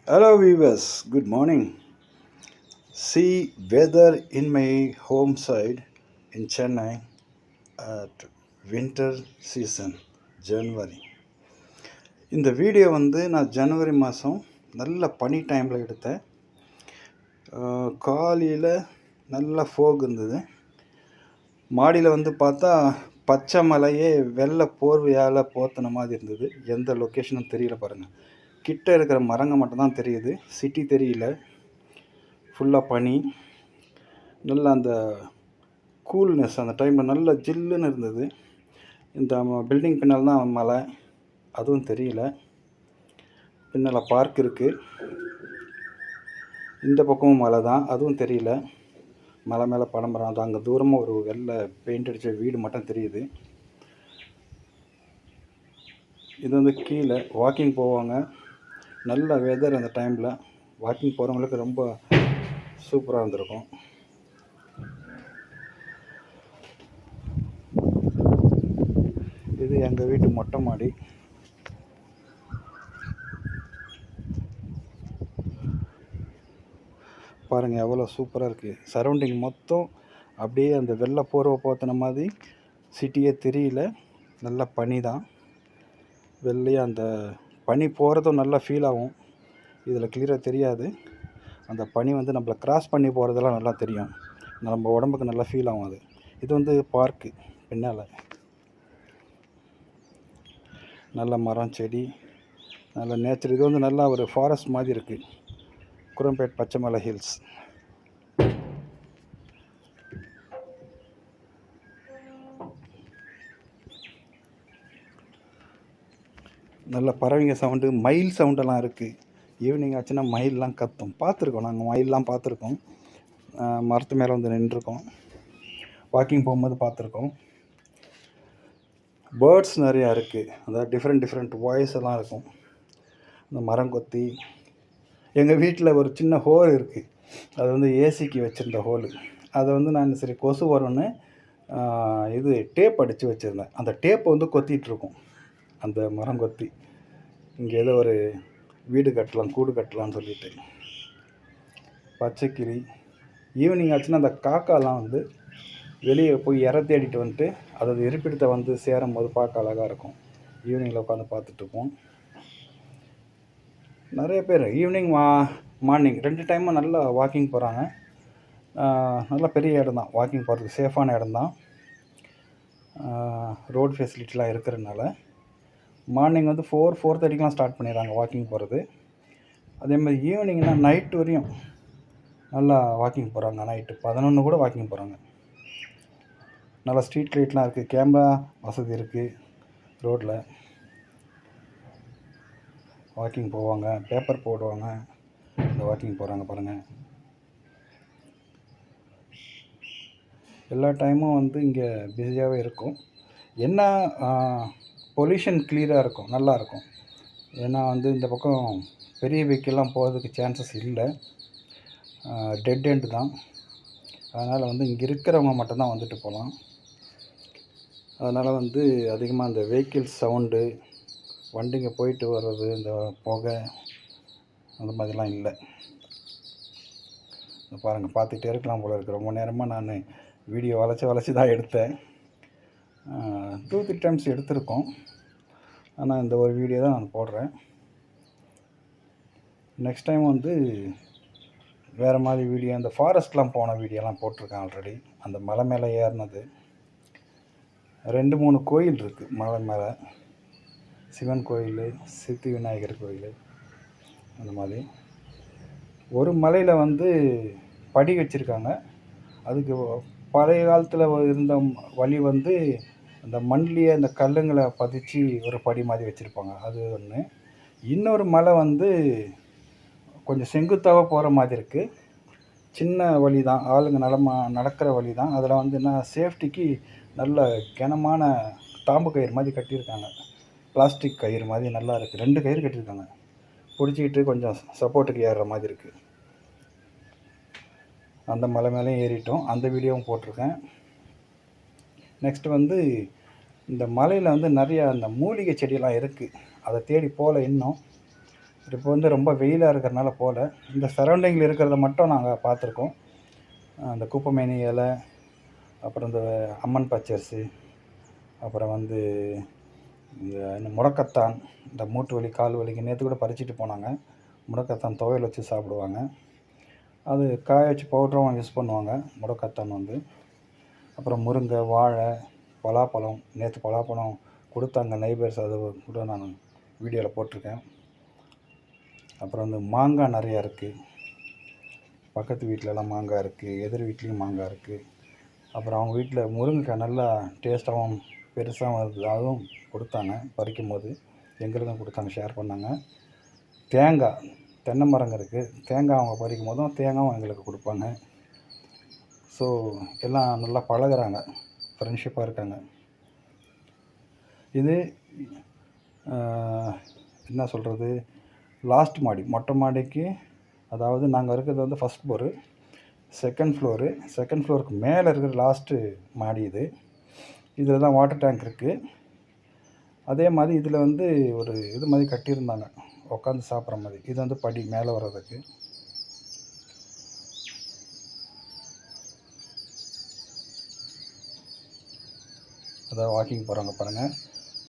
Hello viewers, good morning. See weather in my home side in Chennai at winter season, January. இந்த video நான் ஜனவரி மாதம் நல்ல பனி டைமில் எடுத்தேன். காலையில் நல்ல ஃபோக் இருந்தது. மாடியில் பார்த்தா பச்சை மலையே வெள்ளை போர்வையால் போர்த்தின மாதிரி இருந்தது. எந்த லொக்கேஷனும் தெரியல பாருங்கள். கிட்ட இருக்கிற மரங்க மட்டும்தான் தெரியுது, சிட்டி தெரியல. ஃபுல்லாக பனி. நல்லா அந்த கூல்னஸ் அந்த டைமில் நல்ல ஜில்லுன்னு இருந்தது. இந்த பில்டிங் பின்னால் தான் மலை, அதுவும் தெரியல. பின்னால் பார்க் இருக்குது, இந்த பக்கமும் மலை தான், அதுவும் தெரியல. மலை மேலே பனமரம், அது அங்கே தூரமாக ஒரு வெள்ளை பெயிண்ட் அடித்த வீடு மட்டும் தெரியுது. இது கீழே வாக்கிங் போவாங்க. நல்ல வெதர் அந்த டைமில் வாக்கிங் போகிறவங்களுக்கு ரொம்ப சூப்பராக இருந்திருக்கும். இது எங்கள் வீட்டு மொட்டை மாடி. பாருங்கள் எவ்வளோ சூப்பராக இருக்குது. சரௌண்டிங் மொத்தம் அப்படியே அந்த வெள்ளை போர்வை போத்தின மாதிரி சிட்டியே தெரியல. நல்ல பனி தான். வெள்ளையாக அந்த பனி போகிறதும் நல்லா ஃபீல் ஆகும். இதில் கிளியராக தெரியாது. அந்த பனி நம்மளை கிராஸ் பண்ணி போகிறதெல்லாம் நல்லா தெரியும். நம்ம உடம்புக்கு நல்லா ஃபீல் ஆகும் அது. இது பார்க்கு பின்னால் நல்ல மரம் செடி, நல்ல நேச்சர். இது நல்லா ஒரு ஃபாரஸ்ட் மாதிரி இருக்குது. குரம்பேட் பச்சைமலை ஹில்ஸ். நல்ல பறவைங்க சவுண்டு, மயில் சவுண்டெல்லாம் இருக்குது. ஈவினிங் ஆச்சுன்னா மயிலெலாம் கத்தும். பார்த்துருக்கோம், நாங்கள் மயிலெலாம் பார்த்துருக்கோம். மரத்து மேலே நின்றுருக்கோம். வாக்கிங் போகும்போது பார்த்துருக்கோம். பேர்ட்ஸ் நிறையா இருக்குது. அதாவது டிஃப்ரெண்ட் வாய்ஸ் எல்லாம் இருக்கும். இந்த மரங்கொத்தி. எங்கள் வீட்டில் ஒரு சின்ன ஹோல் இருக்குது. அது ஏசிக்கு வச்சுருந்த ஹோலு. அதை நான் சரி கொசு வரும்னு இது டேப் அடித்து வச்சுருந்தேன். அந்த டேப்பை கொத்திகிட்ருக்கும் அந்த மரங்கொத்தி. இங்கே ஏதோ ஒரு வீடு கட்டலாம், கூடு கட்டலான்னு சொல்லிட்டு. பச்சைக்கிளி. ஈவினிங் ஆச்சுன்னா அந்த காக்காலாம் வெளியே போய் இற தேடிட்டு அதோட இருப்பிடத்தை சேரும் போது பார்க்க அழகாக இருக்கும். ஈவினிங்கில் உட்காந்து பார்த்துட்ருப்போம். நிறைய பேர் ஈவினிங் மார்னிங் 2 டைமும் நல்லா வாக்கிங் போகிறாங்க. நல்லா பெரிய இடம் தான், வாக்கிங் போகிறதுக்கு சேஃபான இடம் தான். ரோடு ஃபெசிலிட்டிலாம் இருக்கிறதுனால மார்னிங் 4:30 ஸ்டார்ட் பண்ணிடுறாங்க வாக்கிங் போகிறது. அதேமாதிரி ஈவினிங்னா நைட் வரையும் நல்லா வாக்கிங் போகிறாங்க. நைட்டு 11 கூட வாக்கிங் போகிறாங்க. நல்லா ஸ்ட்ரீட் லைட்லாம் இருக்குது, கேமரா வசதி இருக்குது. ரோட்டில் வாக்கிங் போவாங்க, பேப்பர் போடுவாங்க, இந்த வாக்கிங் போகிறாங்க பாருங்கள். எல்லா டைமும் இங்கே பிஸியாகவே இருக்கும். என்ன பொல்யூஷன் கிளியராக இருக்கும், நல்லாயிருக்கும். ஏன்னா இந்த பக்கம் பெரிய வெஹிக்கிள்லாம் போகிறதுக்கு சான்சஸ் இல்லை, டெட் எண்டு தான். அதனால் இங்கே இருக்கிறவங்க மட்டும்தான் வந்துட்டு போகலாம். அதனால் அதிகமாக இந்த வெஹிக்கிள் சவுண்டு, வண்டிங்க போயிட்டு வர்றது, இந்த புகை, அந்த மாதிரிலாம் இல்லை. பாருங்கள், பார்த்துக்கிட்டே இருக்கலாம் போல இருக்குது. ரொம்ப நேரமாக நான் வீடியோ வளைச்சி தான் எடுத்தேன். 2-3 டைம்ஸ் எடுத்திருக்கோம். ஆனால் இந்த ஒரு வீடியோ தான் நான் போடுறேன். நெக்ஸ்ட் டைம் வேறு மாதிரி வீடியோ, இந்த ஃபாரஸ்ட்லாம் போன வீடியோலாம் போட்டிருக்கேன் ஆல்ரெடி. அந்த மலை மேலே ஏறினது. 2-3 கோயில் இருக்குது மலை மேலே. சிவன் கோயில், சித்தி விநாயகர் கோயில், அந்த மாதிரி. ஒரு மலையில் படி வச்சுருக்காங்க. அதுக்கு பழைய காலத்தில் இருந்த வழி அந்த மண்ணிலேயே அந்த கல்லுங்களை பதிச்சு ஒரு படி மாதிரி வச்சுருப்பாங்க. அது ஒன்று. இன்னொரு மலை கொஞ்சம் செங்குத்தாக போகிற மாதிரி இருக்குது. சின்ன வழி தான், ஆளுங்க நடக்கிற வழி தான். அதில் என்ன சேஃப்டிக்கு நல்ல கனமான தாம்பு கயிறு மாதிரி கட்டியிருக்காங்க. பிளாஸ்டிக் கயிறு மாதிரி நல்லா இருக்குது. 2 கயிறு கட்டியிருக்காங்க. பிடிச்சிக்கிட்டு கொஞ்சம் சப்போர்ட்டுக்கு ஏறுற மாதிரி இருக்குது. அந்த மலை மேலேயும் ஏறிட்டோம். அந்த வீடியோவும் போட்டிருக்கேன். நெக்ஸ்ட்டு இந்த மலையில் நிறையா அந்த மூலிகை செடியெல்லாம் இருக்குது. அதை தேடி போகல இன்னும். இப்போ வந்து ரொம்ப வெயிலாக இருக்கிறனால போகல. இந்த சரௌண்டிங்கில் இருக்கிறத மட்டும் நாங்கள் பார்த்துருக்கோம். அந்த குப்பைமேனி இலை, அப்புறம் இந்த அம்மன் பச்சரிசி, அப்புறம் வந்து இந்த முடக்கத்தான், இந்த மூட்டு வலி கால் வலிக்கு நேற்று கூட பறிச்சுட்டு போனாங்க. முடக்கத்தான் துவையல் வச்சு சாப்பிடுவாங்க. அது காய வச்சு பவுடரும் யூஸ் பண்ணுவாங்க முடக்கத்தான் வந்து. அப்புறம் முருங்கை, வாழை, பலாப்பழம். நேற்று பலாப்பழம் கொடுத்தாங்க நெய்பர்ஸ், அது கூட நான் வீடியோவில் போட்டிருக்கேன். அப்புறம் வந்து மாங்காய் நிறையா இருக்குது. பக்கத்து வீட்டிலலாம் மாங்காய் இருக்குது, எதிர் வீட்லேயும் மாங்காய் இருக்குது. அப்புறம் அவங்க வீட்டில் முருங்கைக்காய் நல்லா டேஸ்ட்டாகவும் பெருசாகவும் இருக்குது, அதுவும் கொடுத்தாங்க பறிக்கும் போது. எங்களுக்கும் கொடுத்தாங்க, ஷேர் பண்ணாங்க. தேங்காய், தென்னை மரங்க இருக்குது. தேங்காய் அவங்க பறிக்கும் போதும் தேங்காயும் எங்களுக்கு கொடுப்பாங்க. ஸோ எல்லாம் நல்லா பழகுறாங்க, ஃப்ரெண்ட்ஷிப்பாக இருக்காங்க. இது என்ன சொல்கிறது, லாஸ்ட் மாடி, மொட்டை மாடிக்கு, அதாவது நாங்கள் இருக்கிறது வந்து ஃபஸ்ட் ஃப்ளோரு, செகண்ட் ஃப்ளோருக்கு மேலே இருக்கிற லாஸ்ட்டு மாடி இது. இதில் தான் வாட்டர் டேங்க் இருக்குது. அதே மாதிரி இதில் வந்து ஒரு இது மாதிரி கட்டியிருந்தாங்க, உட்காந்து சாப்பிட்ற மாதிரி. இது வந்து படி மேலே வர்றதுக்கு. அதாவது வாக்கிங் போகிறவங்க பாருங்கள்.